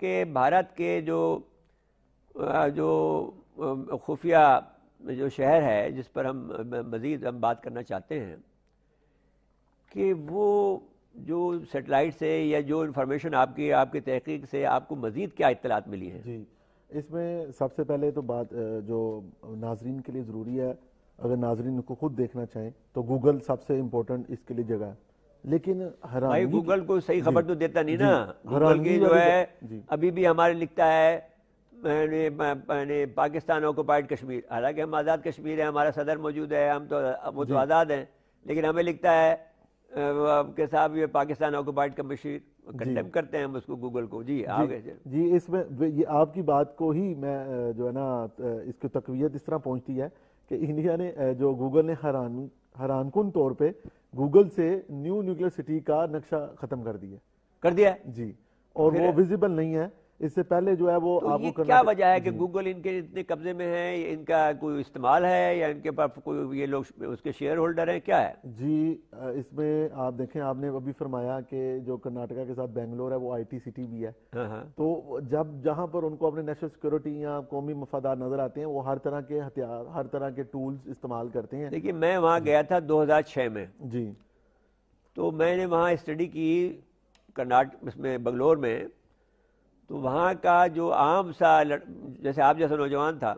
کہ بھارت کے جو خفیہ جو شہر ہے جس پر ہم مزید بات کرنا چاہتے ہیں کہ وہ جو سیٹلائٹ سے یا جو انفارمیشن آپ کی تحقیق سے آپ کو مزید کیا اطلاعات ملی ہیں؟ جی، اس میں سب سے پہلے تو بات جو ناظرین کے لیے ضروری ہے، اگر ناظرین کو خود دیکھنا چاہیں تو گوگل سب سے امپورٹنٹ اس کے لیے جگہ ہے، لیکن بھائی گوگل کو صحیح خبر تو دیتا نہیں نا. گوگل کی جو ہے ابھی بھی ہمارے لکھتا ہے پاکستان آکوپائڈ کشمیر، حالانکہ ہم آزاد کشمیر ہیں، ہمارا صدر موجود ہے، ہم تو وہ تو آزاد ہیں، لیکن ہمیں لکھتا ہے کہ صاحب یہ پاکستان آکوپائڈ کشمیر. کنڈیم کرتے ہیں ہم اس کو گوگل کو. جی آگے. جی اس میں یہ آپ کی بات کو ہی میں جو ہے نا اس کی تقویت اس طرح پہنچتی ہے کہ انڈیا نے جو گوگل نے حیران کن طور پہ گوگل سے نیو نیوکلیئر سٹی کا نقشہ ختم کر دیا جی، اور وہ ویزیبل نہیں ہے. اس سے پہلے جو ہے وہ آپ کو کیا وجہ ہے کہ گوگل ان کے اتنے قبضے میں ہے؟ ان کا کوئی استعمال ہے یا ان کے پاس کوئی یہ لوگ اس کے شیئر ہولڈر ہیں؟ کیا ہے؟ جی اس میں آپ دیکھیں، آپ نے ابھی فرمایا کہ جو کرناٹکا کے ساتھ بنگلور ہے وہ آئی ٹی سٹی بھی ہے، تو جہاں پر ان کو اپنے نیشنل سیکورٹی یا قومی مفادات نظر آتے ہیں وہ ہر طرح کے ہتھیار، ہر طرح کے ٹولز استعمال کرتے ہیں. دیکھیے میں وہاں گیا تھا 2006 میں. جی تو میں نے وہاں اسٹڈی کی اس میں بنگلور میں. تو وہاں کا جو عام سا جیسے آپ جیسا نوجوان تھا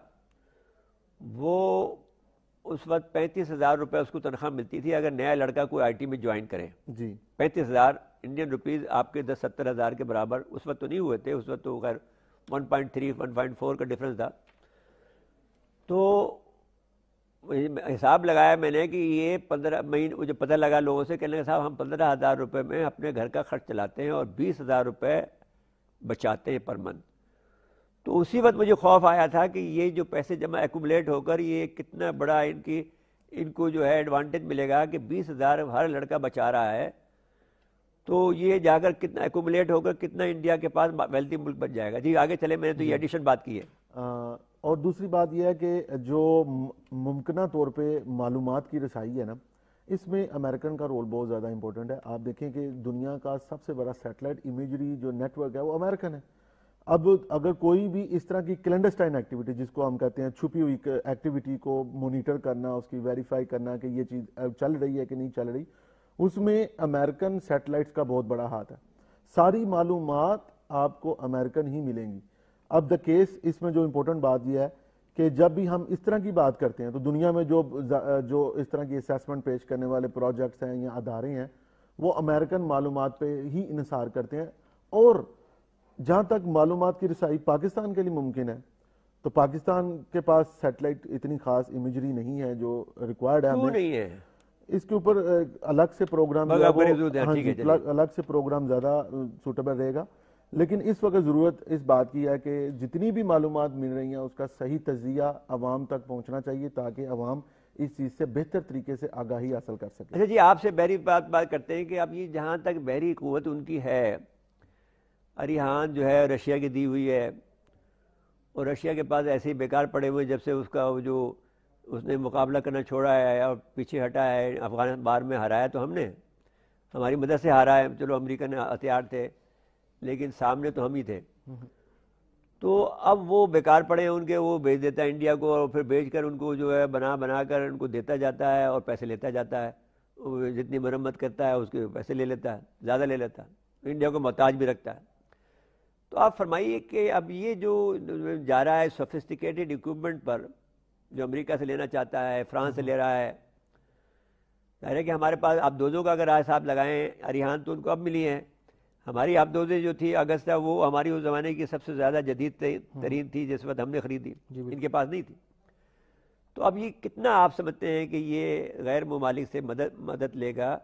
وہ اس وقت 35,000 روپے اس کو تنخواہ ملتی تھی اگر نیا لڑکا کوئی آئی ٹی میں جوائن کرے. جی 35,000 انڈین روپیز آپ کے 10-70,000 کے برابر اس وقت تو نہیں ہوئے تھے، اس وقت تو خیر 1.3 1.4 کا ڈفرنس تھا. تو حساب لگایا میں نے کہ یہ 15 مہینے مجھے پتہ لگا لوگوں سے، کہنے صاحب ہم 15,000 روپے میں اپنے گھر کا خرچ چلاتے ہیں اور 20,000 روپے بچاتے ہیں پر منتھ. تو اسی وقت مجھے خوف آیا تھا کہ یہ جو پیسے جمع ایکومولیٹ ہو کر یہ کتنا بڑا ان کو جو ہے ایڈوانٹیج ملے گا کہ 20,000 ہر لڑکا بچا رہا ہے، تو یہ جا کر کتنا ایکومولیٹ ہو کر کتنا انڈیا کے پاس ویلتھی ملک بن جائے گا. جی آگے چلے، میں نے تو یہ ایڈیشن بات کی ہے. اور دوسری بات یہ ہے کہ جو ممکنہ طور پہ معلومات کی رسائی ہے نا، اس میں امریکن کا رول بہت زیادہ امپورٹنٹ ہے. آپ دیکھیں کہ دنیا کا سب سے بڑا سیٹلائٹ امیجری جو نیٹ ورک ہے وہ امریکن ہے. اب اگر کوئی بھی اس طرح کی کلینڈسٹائن ایکٹیویٹی جس کو ہم کہتے ہیں چھپی ہوئی ایکٹیویٹی کو مونیٹر کرنا، اس کی ویریفائی کرنا کہ یہ چیز چل رہی ہے کہ نہیں چل رہی، اس میں امریکن سیٹلائٹس کا بہت بڑا ہاتھ ہے. ساری معلومات آپ کو امریکن ہی ملیں گی. اب دا کیس اس میں جو امپورٹنٹ بات یہ ہے کہ جب بھی ہم اس طرح کی بات کرتے ہیں تو دنیا میں جو اس طرح کی اسیسمنٹ پیش کرنے والے پروجیکٹس ہیں یا ادارے ہیں وہ امریکن معلومات پہ ہی انحصار کرتے ہیں. اور جہاں تک معلومات کی رسائی پاکستان کے لیے ممکن ہے تو پاکستان کے پاس سیٹلائٹ اتنی خاص امیجری نہیں ہے جو ریکوائرڈ ہے. کیوں نہیں ہے؟ اس کے اوپر الگ سے پروگرام الگ سے پروگرام زیادہ سوٹیبل رہے گا. لیکن اس وقت ضرورت اس بات کی ہے کہ جتنی بھی معلومات مل رہی ہیں اس کا صحیح تجزیہ عوام تک پہنچنا چاہیے تاکہ عوام اس چیز سے بہتر طریقے سے آگاہی حاصل کر سکے. اچھا جی، آپ سے بحری بات کرتے ہیں کہ اب یہ جہاں تک بحری قوت ان کی ہے، اریحان جو ہے رشیا کی دی ہوئی ہے، اور رشیا کے پاس ایسے ہی بیکار پڑے ہوئے جب سے اس نے مقابلہ کرنا چھوڑا ہے اور پیچھے ہٹا ہے. افغان بار میں ہرایا تو ہم نے، ہماری مدد سے ہارا ہے، چلو امریکن ہتھیار تھے لیکن سامنے تو ہم ہی تھے. تو اب وہ بیکار پڑے ہیں ان کے، وہ بھیج دیتا ہے انڈیا کو اور پھر بھیج کر ان کو جو ہے بنا کر ان کو دیتا جاتا ہے اور پیسے لیتا جاتا ہے. جتنی مرمت کرتا ہے اس کے پیسے لے لیتا ہے، زیادہ لے لیتا ہے، انڈیا کو محتاج بھی رکھتا ہے. تو آپ فرمائیے کہ اب یہ جو جا رہا ہے سوفسٹیکیٹڈ اکوپمنٹ پر جو امریکہ سے لینا چاہتا ہے، فرانس سے لے رہا ہے، ظاہر ہے کہ ہمارے پاس آبدوزوں کا اگر حساب لگائیں، اریحان تو ان کو اب ملی ہیں. ہماری آبدوزیں جو تھی اگستہ وہ ہماری اس زمانے کی سب سے زیادہ جدید ترین تھی جس وقت ہم نے خریدی، ان کے پاس نہیں تھی. تو اب یہ کتنا آپ سمجھتے ہیں کہ یہ غیر ممالک سے مدد لے گا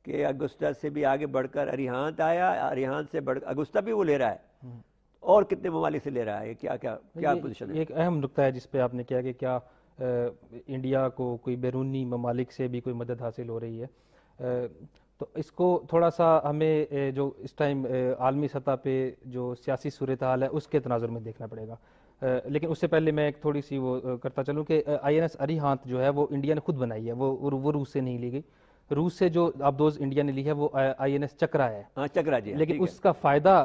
کہ اگستہ سے بھی آگے بڑھ کر اریحان آیا، اریحان سے بڑھ کر اگستہ بھی وہ لے رہا ہے، اور کتنے ممالک سے لے رہا ہے؟ کیا پوزیشن ہے؟ ایک اہم نقطہ ہے جس پہ آپ نے کہا کہ کیا انڈیا کو کوئی بیرونی ممالک سے بھی کوئی مدد حاصل ہو رہی ہے. تو اس کو تھوڑا سا ہمیں جو اس ٹائم عالمی سطح پہ جو سیاسی صورتحال ہے اس کے تناظر میں دیکھنا پڑے گا. لیکن اس سے پہلے میں ایک تھوڑی سی وہ کرتا چلوں کہ آئی این ایس اریحانت جو ہے وہ انڈیا نے خود بنائی ہے، وہ روس سے نہیں لی گئی. روس سے جو آبدوز انڈیا نے لی ہے وہ آئی این ایس چکرا ہے. چکرا جی. لیکن اس کا فائدہ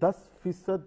10%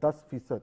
10%,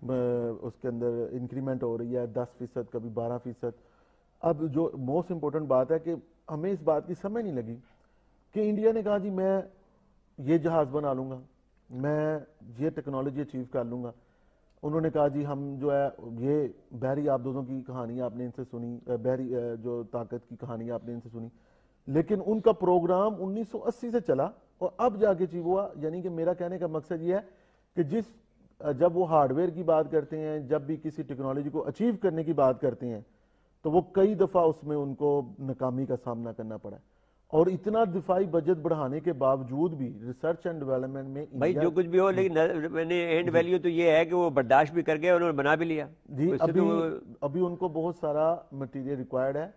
اس کے اندر انکریمنٹ ہو رہی ہے 10%، کبھی 12%. اب جو موسٹ امپورٹنٹ بات ہے کہ ہمیں اس بات کی سمجھ نہیں لگی کہ انڈیا نے کہا جی میں یہ جہاز بنا لوں گا، میں یہ ٹیکنالوجی اچیو کر لوں گا. انہوں نے کہا جی ہم جو ہے یہ بحری آبدوزوں کی کہانی آپ نے ان سے سنی، بحری جو طاقت کی کہانی آپ نے ان سے سنی، لیکن ان کا پروگرام 1980 سے چلا اور اب جا کے اچیو ہوا. یعنی کہ میرا کہنے کا مقصد یہ ہے کہ جب وہ ہارڈ ویئر کی بات کرتے ہیں، جب بھی کسی ٹیکنالوجی کو اچیو کرنے کی بات کرتے ہیں، تو وہ کئی دفعہ اس میں ان کو ناکامی کا سامنا کرنا پڑا ہے. اور اتنا دفاعی بجٹ بڑھانے کے باوجود بھی ریسرچ اینڈ ڈیولپمنٹ میں بھائی جو کچھ بھی ہو، لیکن میں نے اینڈ ویلیو تو یہ ہے کہ وہ برداشت بھی کر گئے، انہوں نے بنا بھی لیا. جی ابھی ان کو بہت سارا مٹیریل ریکوائرڈ ہے.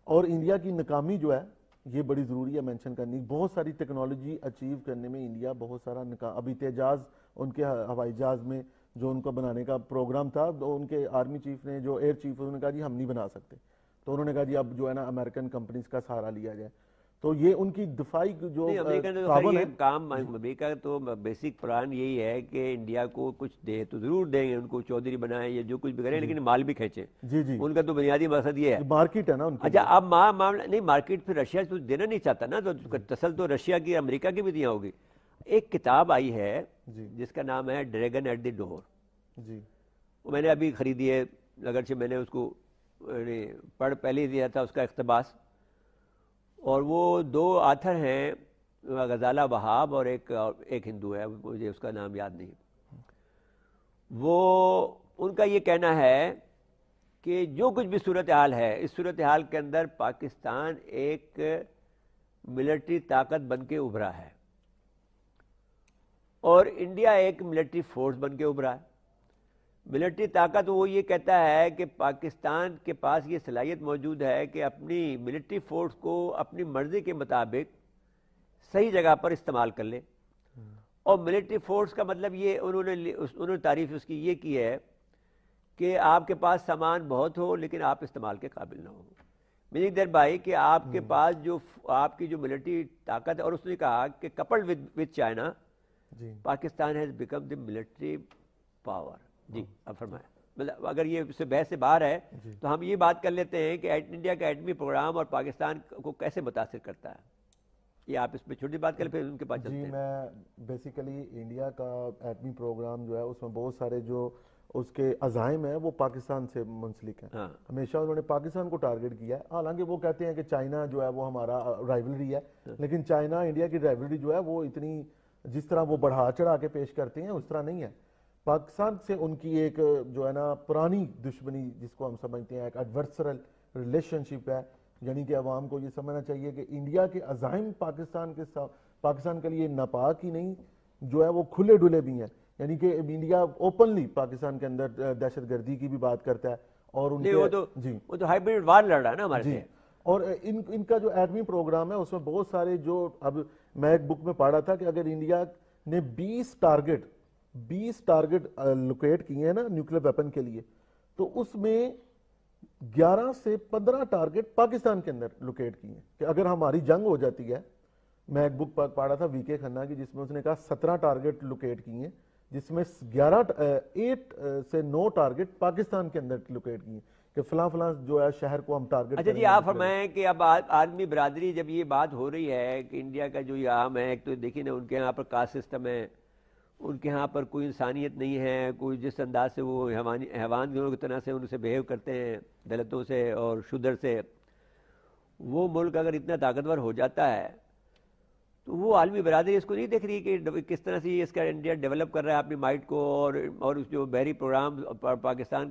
اور انڈیا کی ناکامی جو ہے یہ بڑی ضروری ہے مینشن کرنی. بہت ساری ٹیکنالوجی اچیو کرنے میں انڈیا بہت سارا ابھی تیجاز ان کے ہوائی جہاز میں جو ان کو بنانے کا پروگرام تھا، ان کے آرمی چیف نے، جو ایئر چیف، انہوں نے کہا جی ہم نہیں بنا سکتے. تو انہوں نے کہا جی اب جو ہے نا امریکن کمپنیز کا سہارا لیا جائے. تو یہ ان کی دفاعی جو امریکہ تو بیسک پلان یہی ہے کہ انڈیا کو کچھ دے تو ضرور دیں گے، ان کو چودھری بنائیں یا جو کچھ بھی کریں، لیکن مال بھی کھینچیں. جی جی ان کا تو بنیادی مقصد یہ ہے. مارکیٹ ہے نا ان کی. اچھا اب معاملہ نہیں، مارکیٹ پھر رشیا تو دینا نہیں چاہتا نا، تو تسل تو رشیا کی امریکہ کی بھی دیا ہوگی. ایک کتاب آئی ہے جس کا نام ہے ڈریگن ایٹ دی ڈور. جی وہ میں نے ابھی خریدی ہے، اگرچہ میں نے اس کو پڑھ پہلے ہی دیا تھا اس کا اقتباس. اور وہ دو آتھر ہیں، غزالہ وہاب اور ایک ہندو ہے، مجھے اس کا نام یاد نہیں. وہ ان کا یہ کہنا ہے کہ جو کچھ بھی صورتحال ہے، اس صورتحال کے اندر پاکستان ایک ملٹری طاقت بن کے ابھرا ہے اور انڈیا ایک ملٹری فورس بن کے ابھرا ہے. ملٹری طاقت وہ یہ کہتا ہے کہ پاکستان کے پاس یہ صلاحیت موجود ہے کہ اپنی ملٹری فورس کو اپنی مرضی کے مطابق صحیح جگہ پر استعمال کر لے. اور ملٹری فورس کا مطلب یہ انہوں نے تعریف اس کی یہ کی ہے کہ آپ کے پاس سامان بہت ہو لیکن آپ استعمال کے قابل نہ ہو. میننگ دیٹ بائی کہ آپ کے پاس جو آپ کی جو ملٹری طاقت ہے، اور اس نے کہا کہ coupled with China Pakistan has become the military power. جی اب فرمائیں. مطلب اگر یہ اس سے بحث سے باہر ہے تو ہم یہ بات کر لیتے ہیں کہ انڈیا کا ایٹمی پروگرام اور پاکستان کو کیسے متاثر کرتا ہے. یہ آپ اس پہ چھوٹی بات کریں پھر ان کے پاس چلتے ہیں. جی میں بیسیکلی انڈیا کا ایٹمی پروگرام جو ہے اس میں بہت سارے جو اس کے عزائم ہیں وہ پاکستان سے منسلک ہیں. ہمیشہ انہوں نے پاکستان کو ٹارگٹ کیا ہے. حالانکہ وہ کہتے ہیں کہ چائنا جو ہے وہ ہمارا رائیولری ہے، لیکن چائنا انڈیا کی رائیولری جو ہے وہ اتنی جس طرح وہ بڑھا چڑھا کے پیش کرتے ہیں اس طرح نہیں ہے. پاکستان سے ان کی ایک جو ہے نا پرانی دشمنی جس کو ہم سمجھتے ہیں ایک ایڈورسرل ریلیشن شپ ہے. یعنی کہ عوام کو یہ سمجھنا چاہیے کہ انڈیا کے عزائم پاکستان کے لیے ناپاک ہی نہیں، جو ہے وہ کھلے ڈلے بھی ہیں. یعنی کہ انڈیا اوپنلی پاکستان کے اندر دہشت گردی کی بھی بات کرتا ہے. اور ان کے وہ تو ہائبرڈ وار لڑ رہا ہے نا ہمارے سے. اور ان کا جو ایٹمی پروگرام ہے اس میں بہت سارے جو اب میں ایک بک میں پڑھا تھا کہ اگر انڈیا نے 20 ٹارگٹ لوکیٹ کیے ہیں نا نیوکلیر ویپن کے لیے، تو اس میں 11 سے 15 ٹارگٹ پاکستان کے اندر لوکیٹ کیے ہیں. کہ اگر ہماری جنگ ہو جاتی ہے، میں ایک بک پڑھا تھا وی کے کھنہ کی جس میں اس نے کہا 17 ٹارگٹ لوکیٹ کیے ہیں، جس میں 8 سے 9 ٹارگٹ پاکستان کے اندر لوکیٹ کیے کہ فلاں جو ہے شہر کو ہم ٹارگٹ. اچھا جی آپ فرمائیں کہ اب عالمی برادری جب یہ بات ہو رہی ہے کہ انڈیا کا جو یہ عام ہے، ایک تو دیکھیں نا ان کے یہاں پر کاسٹ سسٹم ہے، ان کے ہاں پر کوئی انسانیت نہیں ہے، کوئی جس انداز سے وہ حیوان کی طرح سے ان سے بیہیو کرتے ہیں دلتوں سے اور شودر سے. وہ ملک اگر اتنا طاقتور ہو جاتا ہے تو وہ عالمی برادری اس کو نہیں دیکھ رہی کہ کس طرح سے اس کا انڈیا ڈیولپ کر رہا ہے اپنی مائٹ کو، اور اس جو بحری پروگرام پاکستان کا